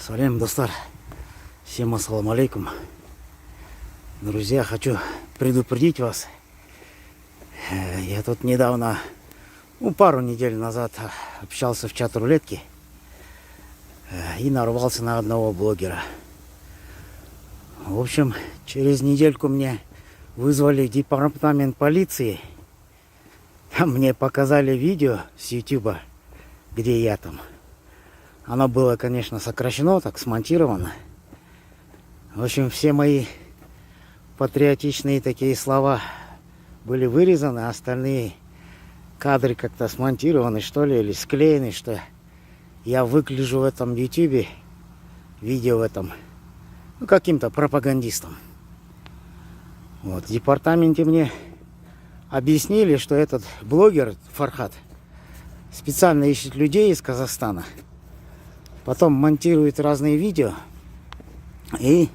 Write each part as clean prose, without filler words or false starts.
Салям, достар. Всем ассаламу алейкум. Друзья, хочу предупредить вас. Я тут недавно, пару недель назад общался в чат рулетки и нарвался на одного блогера. В общем, через недельку мне вызвали в департамент полиции. Там мне показали видео с ютуба, где я там. Оно было, конечно, сокращено, так смонтировано. В общем, все мои патриотичные такие слова были вырезаны, а остальные кадры как-то смонтированы, что ли, или склеены, что я выгляжу в этом ютубе, видео в этом, каким-то пропагандистом. Вот, в департаменте мне объяснили, что этот блогер Фархат специально ищет людей из Казахстана, потом монтирует разные видео и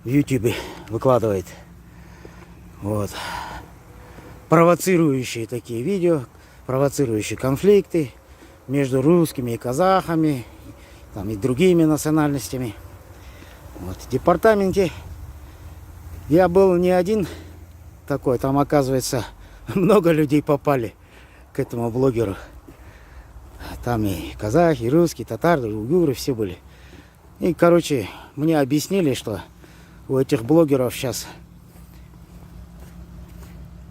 в ютубе выкладывает. Вот. Провоцирующие такие видео, провоцирующие конфликты между русскими и казахами, там, и другими национальностями. Вот. В департаменте я был не один такой, там, оказывается, много людей попали к этому блогеру. Там и казахи, и русские, и татары, и уйгуры, все были. И, короче, мне объяснили, что у этих блогеров сейчас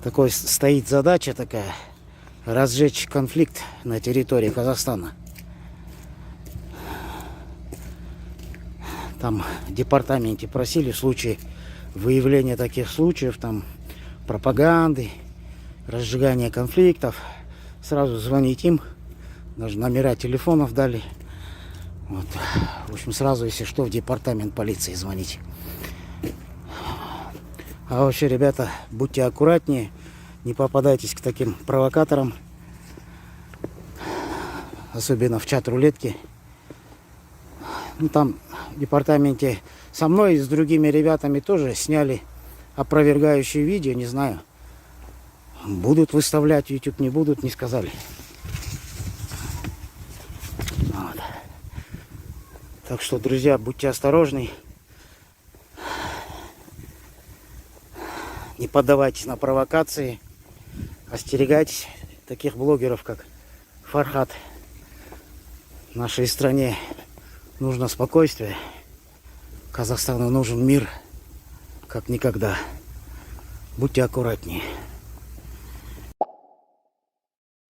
такой стоит задача такая: разжечь конфликт на территории Казахстана. Там в департаменте просили в случае выявления таких случаев, там, пропаганды, разжигания конфликтов, сразу звонить им. Даже номера телефонов дали. Вот. В общем, сразу, если что, в департамент полиции звонить. А вообще, ребята, будьте аккуратнее, не попадайтесь к таким провокаторам, особенно в чат рулетки. Там в департаменте со мной и с другими ребятами тоже сняли опровергающие видео, не знаю, будут выставлять в YouTube, не будут, не сказали. Вот. Так что, друзья, будьте осторожны. Не поддавайтесь на провокации. Остерегайтесь таких блогеров, как Фархат. Нашей стране нужно спокойствие. Казахстану нужен мир, как никогда. Будьте аккуратнее.